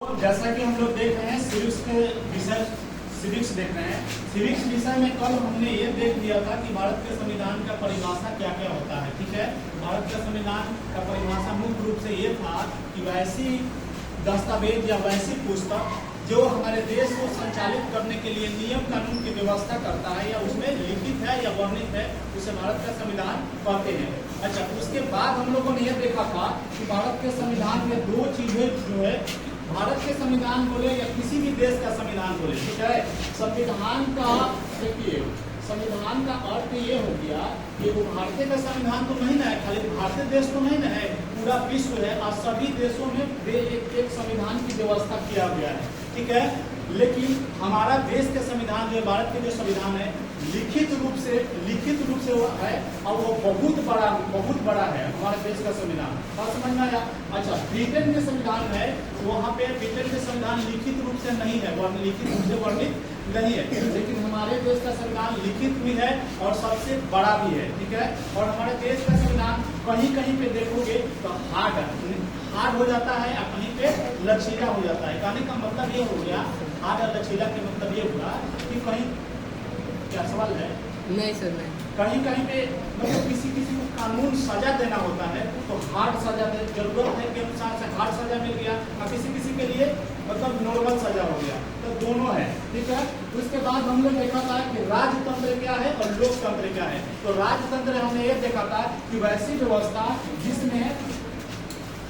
जैसा कि हम लोग देख रहे हैं सिविक्स के विषय सिविक्स देख रहे हैं। सिविक्स विषय में कल हमने ये देख लिया था कि भारत के संविधान का परिभाषा क्या क्या होता है। ठीक है, भारत के संविधान का परिभाषा मुख्य रूप से ये था कि वैसी दस्तावेज या वैसी पुस्तक जो हमारे देश को संचालित करने के लिए नियम कानून की व्यवस्था करता है या उसमें लिखित है या वर्णित है, उसे भारत का संविधान कहते हैं। अच्छा, उसके बाद हम लोगों ने यह देखा था कि भारत के संविधान में दो चीजें जो है, भारत के संविधान बोले या किसी भी देश का संविधान बोले, ठीक है, संविधान का देखिए, संविधान का अर्थ ये हो गया कि वो भारतीय का संविधान तो नहीं ना है, खाली भारतीय देश तो नहीं ना है, पूरा विश्व है और सभी देशों में एक संविधान की व्यवस्था किया गया है। ठीक है, लेकिन हमारा देश के संविधान जो है, भारत के जो संविधान है, लिखित रूप से वो है और वो बहुत बड़ा है हमारे देश का संविधान। बात समझ में आया? अच्छा, ब्रिटेन के संविधान है, वहाँ पे ब्रिटेन के संविधान लिखित रूप से नहीं है, लिखित रूप से वर्णित नहीं है, लेकिन हमारे देश का संविधान लिखित भी है और सबसे बड़ा भी है। ठीक है, और हमारे देश का संविधान कहीं कहीं पे देखोगे तो हार्ड हो जाता है और कहीं पे लचीला हो जाता है। कहने का मतलब ये हो गया, हार्ड और लचीला के मतलब ये हुआ कि कहीं, क्या सवाल है? नहीं सर, नहीं। कहीं कहीं पे मतलब किसी को कानून सजा देना होता है तो हार्ड सजा दे, जरूरत है के अनुसार से हार्ड सजा मिल गया और किसी के लिए मतलब नॉर्मल सजा हो गया, तो दोनों है। ठीक है, उसके बाद हम लोग देखा था कि राजतंत्र क्या है और लोकतंत्र क्या है। तो राजतंत्र हमने ये देखा था कि वैसी व्यवस्था जिसमें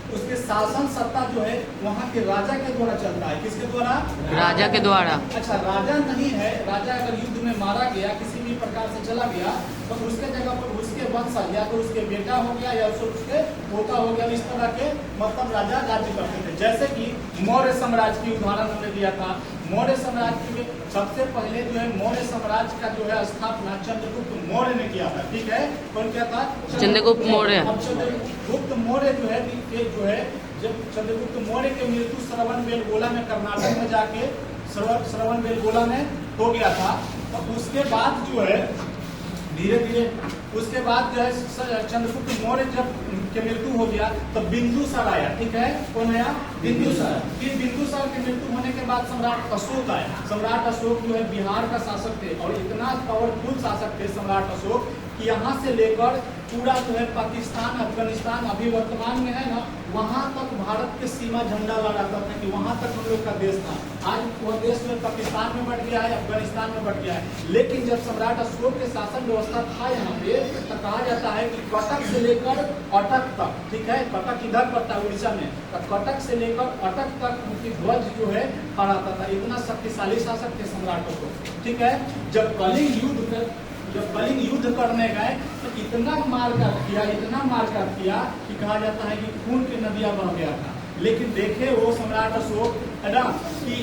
उसके शासन सत्ता जो है वहाँ के राजा के द्वारा चलता है। किसके द्वारा? राजा के द्वारा। अच्छा, राजा नहीं है, राजा अगर युद्ध में मारा गया, किसी भी प्रकार से चला गया, तो उसके जगह पर उसके वंशज या तो उसके बेटा हो गया या उसके पोता हो गया, इस तरह के मतलब राजा राज्य करते थे। जैसे कि मौर्य साम्राज्य की उदाहरण हमने दिया था। मौर्य साम्राज्य में सबसे पहले जो है मौर्य साम्राज्य का जो है स्थापना चंद्रगुप्त मौर्य ने किया था। ठीक है, कौन क्या था? चंद्रगुप्त मौर्य। चंद्रगुप्त मौर्य जो है जब चंद्रगुप्त मौर्य के मृत्यु श्रवणबेलगोला में कर्नाटक में जाके श्रवणबेलगोला में हो गया था, तो उसके बाद जो है धीरे धीरे उसके बाद जो है चंद्रगुप्त मौर्य जब के मृत्यु हो गया तो बिंदुसार आया। ठीक है, कौन आया? बिंदुसार। फिर बिंदुसार के मृत्यु होने के बाद सम्राट अशोक आया। सम्राट अशोक जो है बिहार का शासक थे और इतना पावरफुल शासक थे सम्राट अशोक कि यहाँ से लेकर पूरा जो है पाकिस्तान, अफगानिस्तान अभी वर्तमान में है ना, वहाँ तक भारत के सीमा झंडा लहराता था कि वहाँ तक हम लोग का देश था। आज वह देश में पाकिस्तान में बढ़ गया है, अफगानिस्तान में बढ़ गया है। लेकिन जब सम्राट अशोक के शासन व्यवस्था था यहाँ पे, तो कहा जाता है कि कटक से लेकर अटक तक, ठीक है, कटक इधर पड़ता है उड़ीसा में, तो कटक से लेकर अटक तक उनकी ध्वज जो है फहराता था। इतना शक्तिशाली शासक थे सम्राट अशोक। ठीक है, जब कलिंग युद्ध करने गए तो इतना मारकाट किया कि कहा जाता है कि खून की नदियां बह गया था। लेकिन देखे वो सम्राट अशोक है ना कि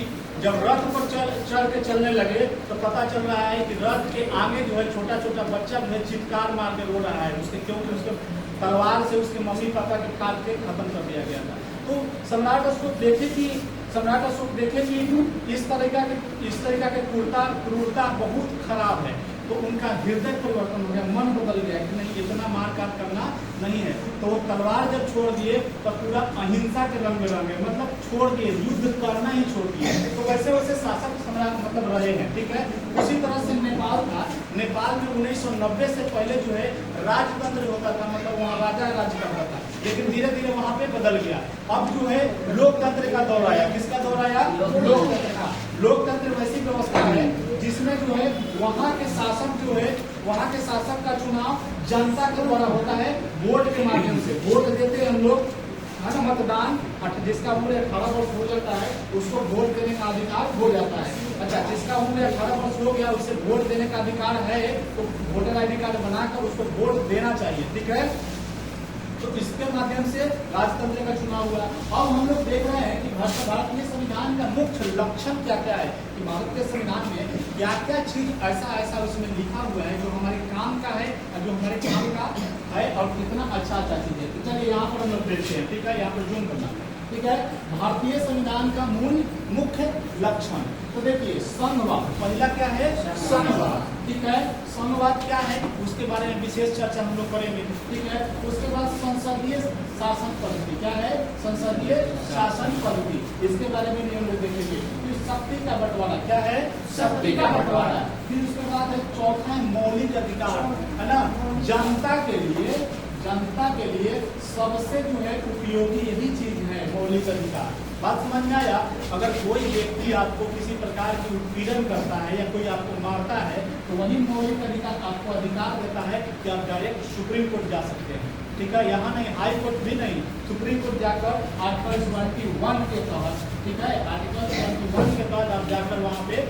जब रथ पर चढ़ के चलने लगे तो पता चल रहा है कि रथ के आगे जो है छोटा छोटा बच्चा जो है चित्कार मार के रो रहा है उसके, क्योंकि उसके तलवार से उसके मम्मी पापा के काट के खत्म कर दिया गया था। तो सम्राट अशोक देखे कि इस तरीका के क्रूरता बहुत खराब है, तो उनका हृदय परिवर्तन हो गया, मन बदल गया कि नहीं, इतना मारकाट करना नहीं है। तो वो तलवार जब छोड़ दिए तो पूरा अहिंसा के रंग में रंगे, मतलब छोड़ दिए, युद्ध करना ही छोड़ दिए। तो वैसे शासक सम्राट मतलब रहे हैं। ठीक है, उसी तरह से नेपाल था। नेपाल में 1990 से पहले जो है राजतंत्र होता था, मतलब वहाँ राजा राज्य करता था, लेकिन धीरे धीरे वहाँ पे बदल गया। अब जो है लोकतंत्र का दौर आया। किसका दौर आया? लोकतंत्र का। लोकतंत्र वैसी व्यवस्था है जिसमें जो है वहाँ के शासक का चुनाव जनता के द्वारा होता है, वोट के माध्यम से। वोट देते हैं हम लोग, है ना, मतदान, जिसका उम्र 18 वर्ष हो जाता है उसको वोट देने का अधिकार हो जाता है। अच्छा, जिसका उम्र 18 वर्ष हो गया उसे वोट देने का अधिकार है तो वोटर ID कार्ड बनाकर उसको वोट देना चाहिए। ठीक है, तो इसके माध्यम से राजतंत्र का चुनाव हुआ। अब हम लोग देख रहे हैं कि भारतीय संविधान का मुख्य लक्षण क्या क्या है, कि भारत के संविधान में क्या क्या चीज ऐसा उसमें लिखा हुआ है जो हमारे काम का है और जो हमारे काम का है और कितना अच्छा चीज है। तो चलिए यहाँ पर हम लोग देखते हैं। ठीक है, यहाँ पर जूम करना। ठीक है, भारतीय संविधान का मूल मुख्य लक्षण। तो देखिए संघवाद, पहला क्या है? संघवाद, ठीक है। संघवाद क्या है उसके बारे में विशेष चर्चा हम लोग करेंगे, ठीक है। उसके बाद संसदीय शासन पद्धति, क्या है? संसदीय शासन पद्धति, इसके बारे में हम लोग देखेंगे। फिर शक्ति का बंटवारा, क्या है? शक्ति का बंटवारा। फिर उसके बाद है चौथा है मौलिक अधिकार, है ना। जनता के लिए सबसे जो है उपयोगी यही चीज है मौलिक अधिकार। बात समझ में आया? अगर कोई व्यक्ति आपको किसी प्रकार की उत्पीड़न करता है या कोई आपको मारता है तो वही मौलिक अधिकार आपको अधिकार देता है कि आप डायरेक्ट सुप्रीम कोर्ट जा सकते हैं, ठीक है। यहाँ नहीं, हाई कोर्ट भी नहीं, सुप्रीम कोर्ट जाकर आर्टिकल 21 के तहत, ठीक है, आर्टिकल 21 के तहत आप जाकर वहाँ पे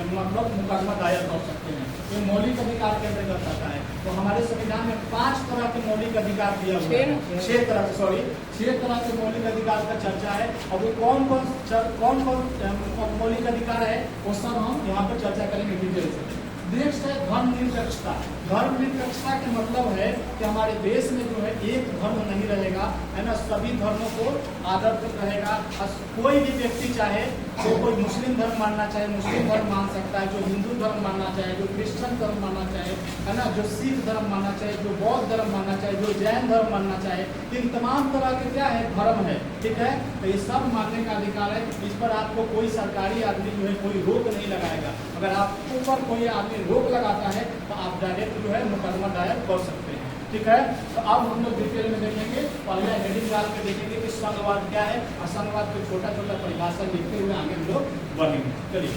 मतलब मुकदमा दायर कर सकते हैं। ये मौलिक अधिकार के अंतर्गत आता है। तो हमारे संविधान में 5 तरह के मौलिक अधिकार दिया हुआ है, 6 तरह के मौलिक अधिकार का चर्चा है। अब वो कौन कौन मौलिक अधिकार है वो सब हम यहाँ पर चर्चा करेंगे डिटेल से। नेक्स्ट है धर्मनिरपेक्षता। धर्मनिरपेक्षता के मतलब है कि हमारे देश में जो है एक धर्म नहीं रहेगा, है ना, सभी धर्मों को आदर रहेगा। कोई भी व्यक्ति चाहे तो कोई मुस्लिम धर्म मानना चाहे मुस्लिम धर्म मान सकता है, जो हिंदू धर्म मानना चाहे, जो क्रिश्चियन धर्म मानना चाहे, है ना, जो सिख धर्म मानना चाहे, जो बौद्ध धर्म मानना चाहे, जो जैन धर्म मानना चाहे, इन तमाम तरह के क्या है? धर्म है, ठीक है। तो ये सब मानने का अधिकार है। इस पर आपको कोई सरकारी आदमी जो है कोई रोक नहीं लगाएगा। अगर आपके ऊपर कोई आदमी रोक लगाता है तो आप डायरेक्ट जो है मुकदमा दायर कर सकते हैं, ठीक है। तो अब हम लोग डिटेल में देखेंगे, पहले हेडिंग डाल के देखेंगे कि संघवाद क्या है और संघवाद को छोटा छोटा परिभाषा लिखते हुए आगे हम लोग बढ़ेंगे। चलिए।